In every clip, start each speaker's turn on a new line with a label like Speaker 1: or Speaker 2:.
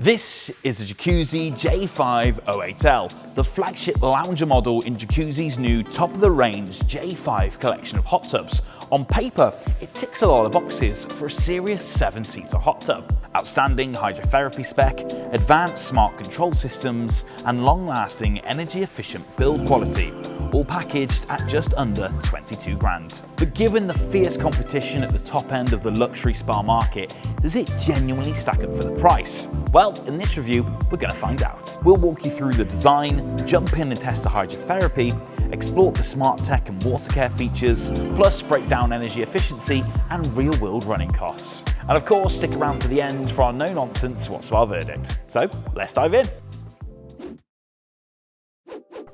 Speaker 1: This is a Jacuzzi J508L, the flagship lounger model in Jacuzzi's new top-of-the-range J5 collection of hot tubs. On paper, it ticks a lot of boxes for a serious 7-seater hot tub. Outstanding hydrotherapy spec, advanced smart control systems, and long-lasting energy-efficient build quality, all packaged at just under 22 grand. But given the fierce competition at the top end of the luxury spa market, does it genuinely stack up for the price? Well, in this review, we're going to find out. We'll walk you through the design, jump in and test the hydrotherapy, explore the smart tech and water care features, plus break down energy efficiency and real-world running costs. And of course, stick around to the end for our no-nonsense WhatSpa verdict. So, let's dive in.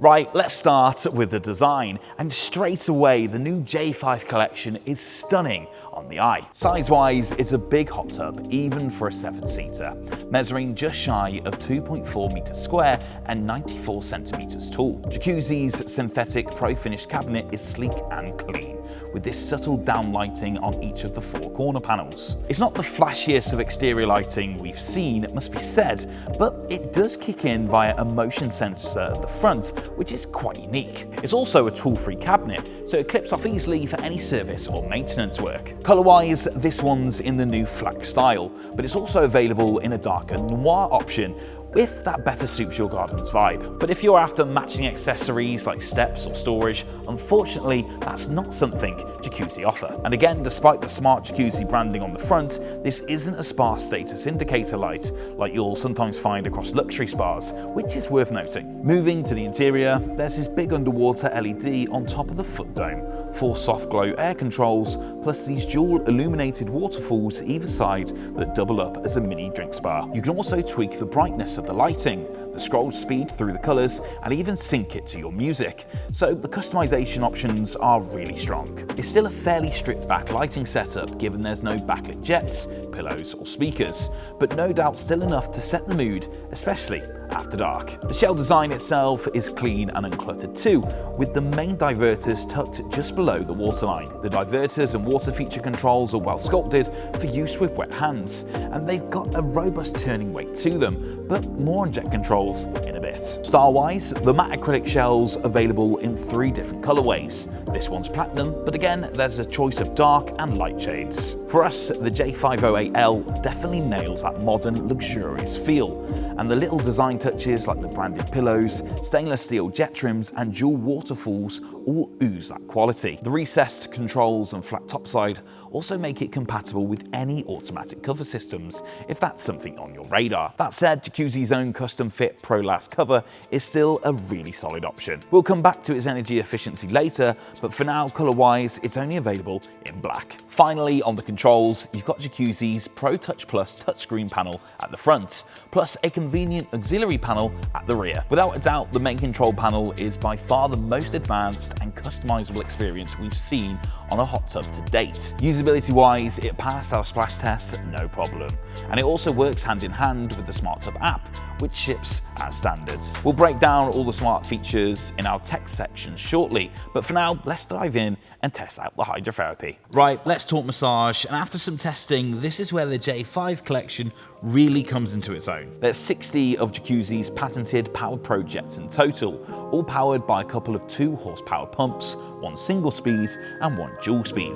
Speaker 1: Right, let's start with the design, and straight away the new J5 collection is stunning on the eye. Size-wise, it's a big hot tub, even for a 7-seater, measuring just shy of 2.4 meters square and 94 centimeters tall. Jacuzzi's synthetic pro-finished cabinet is sleek and clean, with this subtle down lighting on each of the 4 corner panels. It's not the flashiest of exterior lighting we've seen, it must be said, but it does kick in via a motion sensor at the front, which is quite unique. It's also a tool-free cabinet, so it clips off easily for any service or maintenance work. Colour-wise, this one's in the new flag style, but it's also available in a darker noir option, if that better suits your garden's vibe. But if you're after matching accessories like steps or storage, unfortunately, that's not something Jacuzzi offer. And again, despite the smart Jacuzzi branding on the front, this isn't a spa status indicator light like you'll sometimes find across luxury spas, which is worth noting. Moving to the interior, there's this big underwater LED on top of the foot dome, 4 soft glow air controls, plus these dual illuminated waterfalls either side that double up as a mini drink spa. You can also tweak the brightness of the lighting, the scroll speed through the colours, and even sync it to your music, so the customization options are really strong. It's still a fairly stripped back lighting setup given there's no backlit jets, pillows or speakers, but no doubt still enough to set the mood, especially after dark. The shell design itself is clean and uncluttered too, with the main diverters tucked just below the waterline. The diverters and water feature controls are well sculpted for use with wet hands, and they've got a robust turning weight to them, but more on jet controls in a bit. Style-wise, the matte acrylic shells available in 3 different colorways. This one's platinum, but again, there's a choice of dark and light shades. For us, the J508L definitely nails that modern, luxurious feel, and the little design touches like the branded pillows, stainless steel jet trims, and dual waterfalls all ooze that quality. The recessed controls and flat topside also make it compatible with any automatic cover systems, if that's something on your radar. That said, Jacuzzi's own custom-fit ProLast cover is still a really solid option. We'll come back to its energy efficiency later, but for now, colour-wise, it's only available in black. Finally, on the controls, you've got Jacuzzi's Pro Touch Plus touchscreen panel at the front, plus a convenient auxiliary panel at the rear. Without a doubt, the main control panel is by far the most advanced and customizable experience we've seen on a hot tub to date. Usability-wise, it passed our splash test no problem, and it also works hand in hand with the SmartTub app, which ships as standard. We'll break down all the smart features in our tech section shortly, but for now, let's dive in and test out the hydrotherapy. Right, let's talk massage, and after some testing, this is where the J5 collection really comes into its own. There's 60 of Jacuzzi's patented PowerPro jets in total, all powered by a couple of 2-horsepower pumps, 1 single speed and 1 dual speed.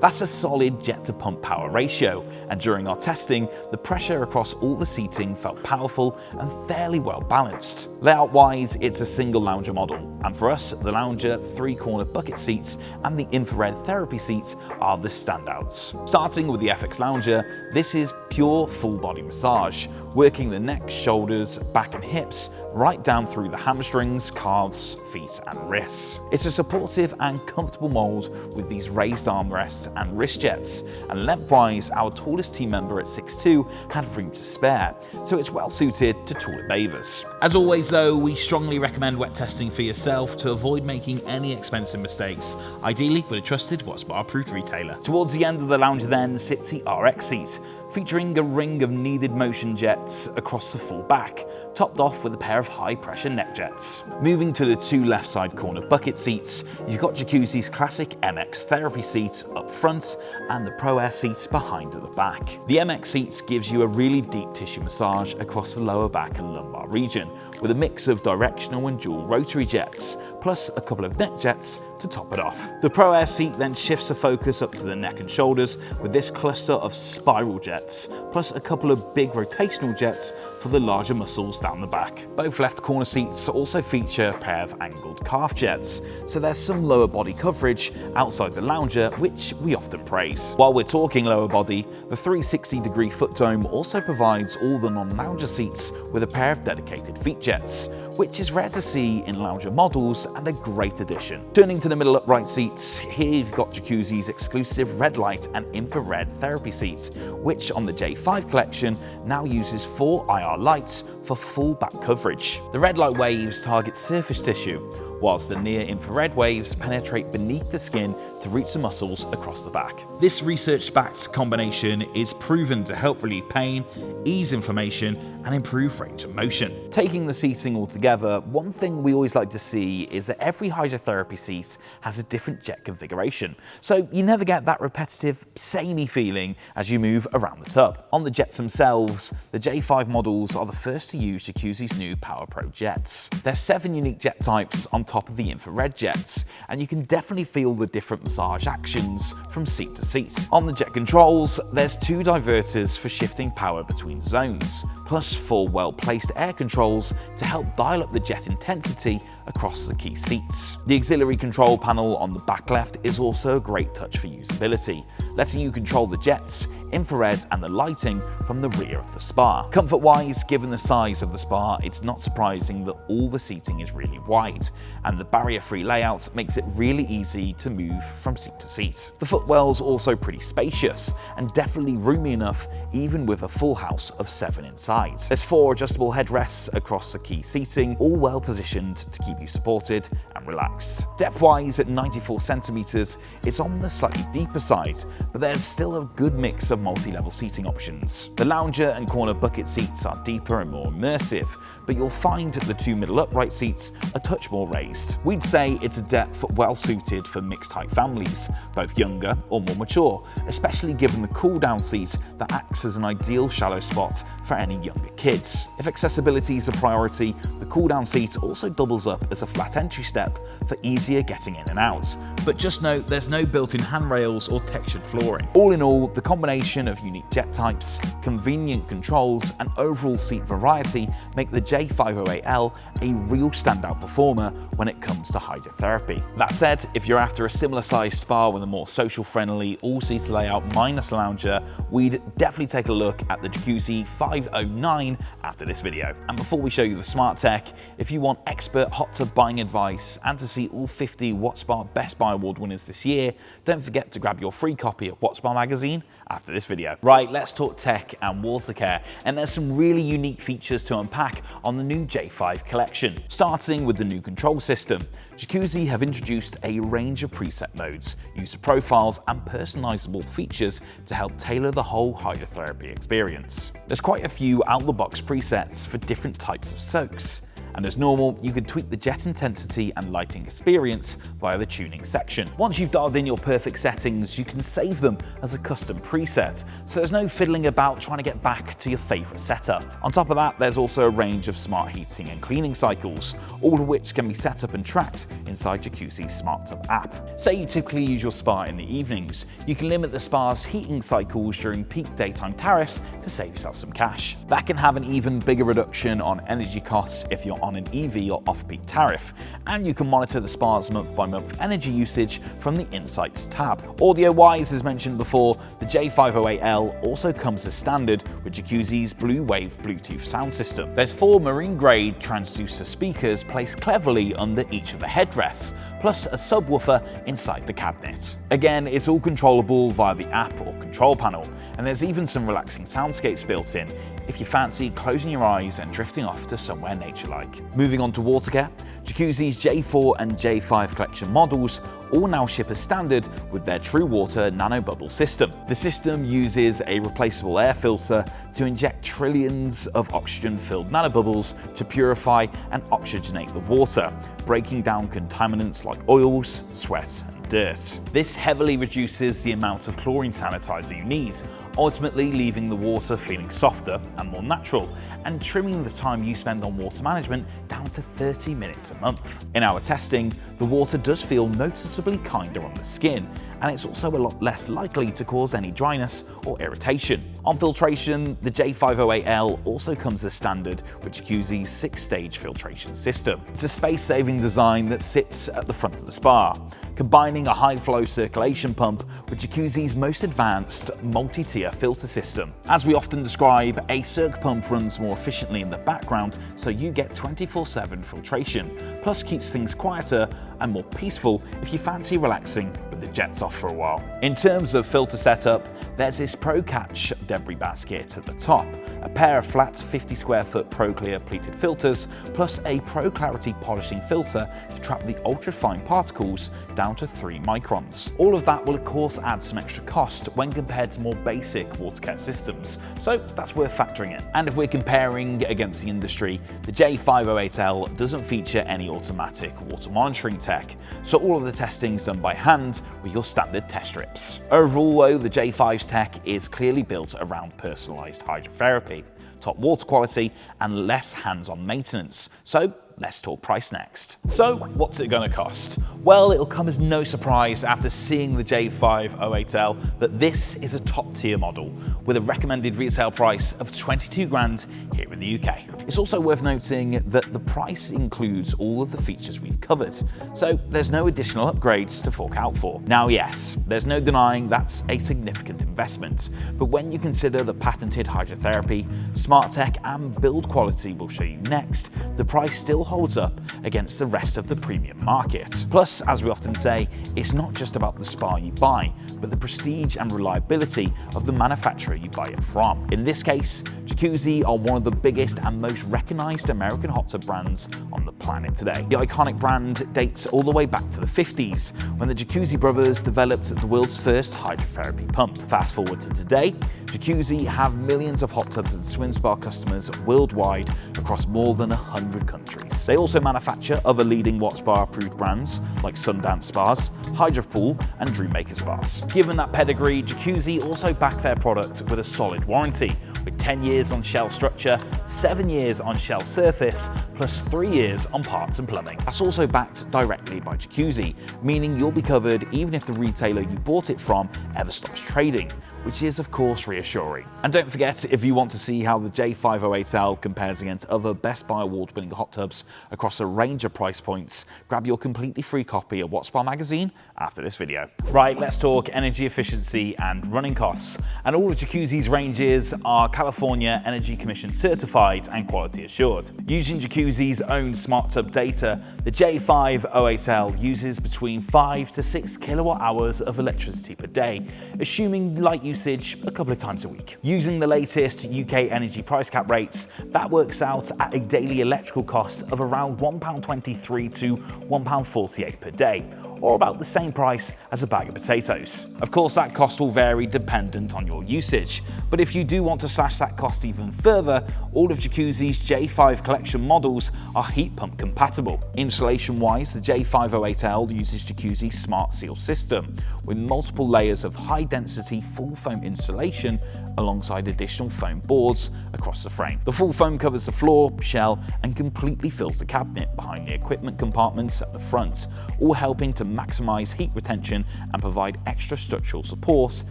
Speaker 1: That's a solid jet to pump power ratio, and during our testing, the pressure across all the seating felt powerful and fairly well balanced. Layout-wise, it's a single lounger model, and for us, the lounger, 3-corner bucket seats, and the infrared therapy seats are the standouts. Starting with the FX lounger, this is pure full-body massage, working the neck, shoulders, back and hips, right down through the hamstrings, calves, feet and wrists. It's a supportive and comfortable mold with these raised armrests and wrist jets, and lengthwise our tallest team member at 6'2" had room to spare, so it's well suited to taller bathers. As always though, we strongly recommend wet testing for yourself to avoid making any expensive mistakes, ideally with a trusted WhatSpa approved retailer. Towards the end of the lounger then sits the RX seat, featuring a ring of kneaded motion jets across the full back, topped off with a pair of high-pressure neck jets. Moving to the two left side corner bucket seats, you've got Jacuzzi's classic MX Therapy seat up front and the Pro Air seat behind at the back. The MX seat gives you a really deep tissue massage across the lower back and lumbar region, with a mix of directional and dual rotary jets, plus a couple of neck jets to top it off. The Pro Air seat then shifts the focus up to the neck and shoulders with this cluster of spiral jets, plus a couple of big rotational jets for the larger muscles down the back. Both left corner seats also feature a pair of angled calf jets, so there's some lower body coverage outside the lounger, which we often praise. While we're talking lower body, the 360-degree foot dome also provides all the non-lounger seats with a pair of dedicated feet jets, which is rare to see in lounger models and a great addition. Turning to the middle upright seats, here you've got Jacuzzi's exclusive red light and infrared therapy seats, which on the J5 collection now uses 4 IR lights for full back coverage. The red light waves target surface tissue, whilst the near-infrared waves penetrate beneath the skin to reach the muscles across the back. This research-backed combination is proven to help relieve pain, ease inflammation, and improve range of motion. Taking the seating all together, one thing we always like to see is that every hydrotherapy seat has a different jet configuration, so you never get that repetitive, samey feeling as you move around the tub. On the jets themselves, the J5 models are the first to use Jacuzzi's new PowerPro jets. There's 7 unique jet types on top of the infrared jets, and you can definitely feel the different massage actions from seat to seat. On the jet controls, there's 2 diverters for shifting power between zones, plus 4 well-placed air controls to help dial up the jet intensity across the key seats. The auxiliary control panel on the back left is also a great touch for usability, letting you control the jets, infrared, and the lighting from the rear of the spa. Comfort-wise, given the size of the spa, it's not surprising that all the seating is really wide, and the barrier-free layout makes it really easy to move from seat to seat. The footwell's also pretty spacious, and definitely roomy enough even with a full house of 7 inside. There's 4 adjustable headrests across the key seating, all well positioned to keep you supported and relaxed. Depth-wise, at 94 centimeters, it's on the slightly deeper side, but there's still a good mix of multi-level seating options. The lounger and corner bucket seats are deeper and more immersive, but you'll find the 2 middle upright seats a touch more raised. We'd say it's a depth well suited for mixed height families, both younger or more mature, especially given the cool down seat that acts as an ideal shallow spot for any younger kids. If accessibility is a priority, the cool down seat also doubles up as a flat entry step for easier getting in and out. But just note, there's no built-in handrails or textured flooring. All in all, the combination of unique jet types, convenient controls, and overall seat variety make the J508L a real standout performer when it comes to hydrotherapy. That said, if you're after a similar sized spa with a more social-friendly, all-seater layout minus lounger, we'd definitely take a look at the Jacuzzi 509 after this video. And before we show you the smart tech, if you want expert hot tub buying advice and to see all 50 WhatSpa Best Buy Award winners this year, don't forget to grab your free copy of WhatSpa magazine after this video. Right, let's talk tech and water care, and there's some really unique features to unpack on the new J5 collection. Starting with the new control system, Jacuzzi have introduced a range of preset modes, user profiles, and personalizable features to help tailor the whole hydrotherapy experience. There's quite a few out-the-box presets for different types of soaks. And as normal, you can tweak the jet intensity and lighting experience via the tuning section. Once you've dialed in your perfect settings, you can save them as a custom preset, so there's no fiddling about trying to get back to your favorite setup. On top of that, there's also a range of smart heating and cleaning cycles, all of which can be set up and tracked inside Jacuzzi's SmartTub app. Say you typically use your spa in the evenings, you can limit the spa's heating cycles during peak daytime tariffs to save yourself some cash. That can have an even bigger reduction on energy costs if you're on an EV or off-peak tariff, and you can monitor the spa's month-by-month energy usage from the Insights tab. Audio-wise, as mentioned before, the J508L also comes as standard with Jacuzzi's BlueWave Bluetooth sound system. There's 4 marine-grade transducer speakers placed cleverly under each of the headrests, plus a subwoofer inside the cabinet. Again, it's all controllable via the app or control panel, and there's even some relaxing soundscapes built in if you fancy closing your eyes and drifting off to somewhere nature-like. tank. Moving on to water care, Jacuzzi's J4 and J5 collection models all now ship as standard with their TrueWater nanobubble system. The system uses a replaceable air filter to inject trillions of oxygen-filled nanobubbles to purify and oxygenate the water, breaking down contaminants like oils, sweat, and dirt. This heavily reduces the amount of chlorine sanitizer you need, ultimately leaving the water feeling softer and more natural, and trimming the time you spend on water management down to 30 minutes a month. In our testing, the water does feel noticeably kinder on the skin, and it's also a lot less likely to cause any dryness or irritation. On filtration, the J508L also comes as standard with Jacuzzi's 6-stage filtration system. It's a space-saving design that sits at the front of the spa, combining a high-flow circulation pump with Jacuzzi's most advanced multi-tier filter system. As we often describe, a circ pump runs more efficiently in the background, so you get 24/7 filtration, plus keeps things quieter and more peaceful if you fancy relaxing with the jets off for a while. In terms of filter setup, there's this Pro Catch debris basket at the top, a pair of flat 50 square foot Pro Clear pleated filters, plus a Pro Clarity polishing filter to trap the ultra-fine particles down to 3 microns. All of that will of course add some extra cost when compared to more basic water care systems, so that's worth factoring in. And if we're comparing against the industry, the J508L doesn't feature any automatic water monitoring tech, so all of the testing is done by hand with your standard test strips. Overall though, the J5's tech is clearly built around personalised hydrotherapy, top water quality, and less hands-on maintenance. So let's talk price next. So what's it gonna cost? Well, it'll come as no surprise after seeing the J508L that this is a top tier model with a recommended retail price of 22 grand here in the UK. It's also worth noting that the price includes all of the features we've covered, so there's no additional upgrades to fork out for. Now yes, there's no denying that's a significant investment, but when you consider the patented hydrotherapy, smart tech and build quality we'll show you next, the price still holds up against the rest of the premium market. Plus, as we often say, it's not just about the spa you buy, but the prestige and reliability of the manufacturer you buy it from. In this case, Jacuzzi are one of the biggest and most recognized American hot tub brands on the planet today. The iconic brand dates all the way back to the 50s, when the Jacuzzi brothers developed the world's first hydrotherapy pump. Fast forward to today, Jacuzzi have millions of hot tubs and swim spa customers worldwide across more than 100 countries. They also manufacture other leading WhatSpa approved brands like Sundance Spas, Hydropool, and Dreammaker Spas. Given that pedigree, Jacuzzi also back their product with a solid warranty, with 10 years on shell structure, 7 years on shell surface, plus 3 years on parts and plumbing. That's also backed directly by Jacuzzi, meaning you'll be covered even if the retailer you bought it from ever stops trading, which is of course reassuring. And don't forget, if you want to see how the J508L compares against other Best Buy award-winning hot tubs across a range of price points, grab your completely free copy of WhatSpa magazine after this video. Right, let's talk energy efficiency and running costs. And all of Jacuzzi's ranges are California Energy Commission certified and quality assured. Using Jacuzzi's own SmartTub data, the J508L uses between 5 to 6 kilowatt hours of electricity per day, assuming light usage a couple of times a week. Using the latest UK energy price cap rates, that works out at a daily electrical cost of around £1.23 to £1.48 per day, or about the same price as a bag of potatoes. Of course, that cost will vary dependent on your usage, but if you do want to slash that cost even further, all of Jacuzzi's J5 collection models are heat pump compatible. Installation-wise, the J508L uses Jacuzzi's Smart Seal system, with multiple layers of high-density full foam insulation alongside additional foam boards across the frame. The full foam covers the floor, shell, and completely fills the cabinet behind the equipment compartments at the front, all helping to maximize heat retention and provide extra structural support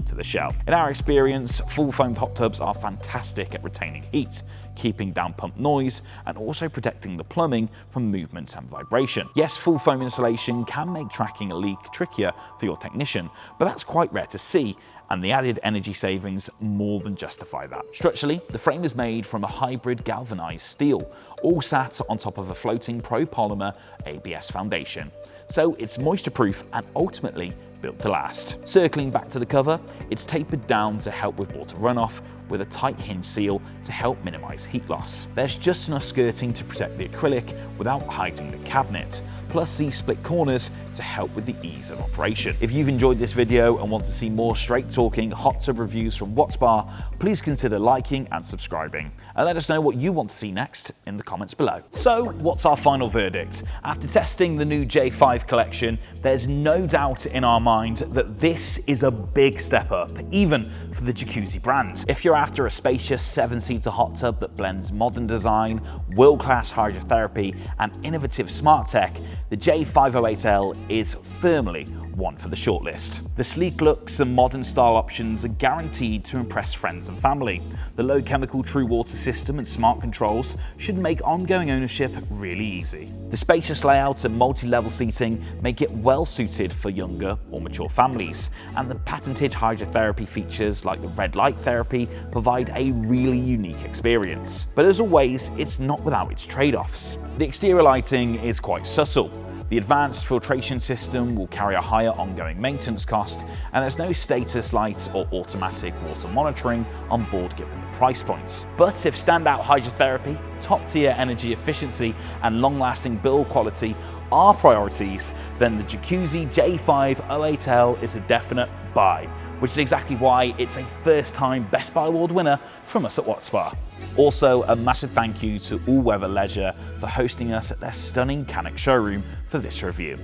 Speaker 1: to the shell. In our experience, full foamed hot tubs are fantastic at retaining heat, keeping down pump noise, and also protecting the plumbing from movement and vibration. Yes, full foam insulation can make tracking a leak trickier for your technician, but that's quite rare to see, and the added energy savings more than justify that. Structurally, the frame is made from a hybrid galvanized steel, all sat on top of a floating pro-polymer ABS foundation. So it's moisture-proof and ultimately built to last. Circling back to the cover, it's tapered down to help with water runoff, with a tight hinge seal to help minimize heat loss. There's just enough skirting to protect the acrylic without hiding the cabinet, plus these split corners to help with the ease of operation. If you've enjoyed this video and want to see more straight-talking hot tub reviews from WhatSpa, please consider liking and subscribing, and let us know what you want to see next in the comments below. So, what's our final verdict? After testing the new J5 collection, there's no doubt in our mind that this is a big step up, even for the Jacuzzi brand. If you're after a spacious 7-seater hot tub that blends modern design, world-class hydrotherapy, and innovative smart tech, the J508L is firmly one for the shortlist. The sleek looks and modern style options are guaranteed to impress friends and family. The low chemical TrueWater system and smart controls should make ongoing ownership really easy. The spacious layout and multi-level seating make it well suited for younger or mature families, and the patented hydrotherapy features like the red light therapy provide a really unique experience. But as always, it's not without its trade-offs. The exterior lighting is quite subtle. The advanced filtration system will carry a higher ongoing maintenance cost, and there's no status lights or automatic water monitoring on board given the price point. But if standout hydrotherapy, top-tier energy efficiency, and long-lasting build quality are priorities, then the Jacuzzi J508L is a definite buy, which is exactly why it's a first-time Best Buy Award winner from us at WhatSpa. Also, a massive thank you to All Weather Leisure for hosting us at their stunning Cannock showroom for this review.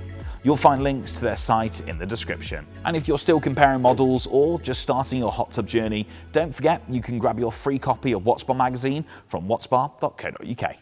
Speaker 1: You'll find links to their site in the description. And if you're still comparing models or just starting your hot tub journey, don't forget you can grab your free copy of WhatSpa magazine from whatspa.co.uk.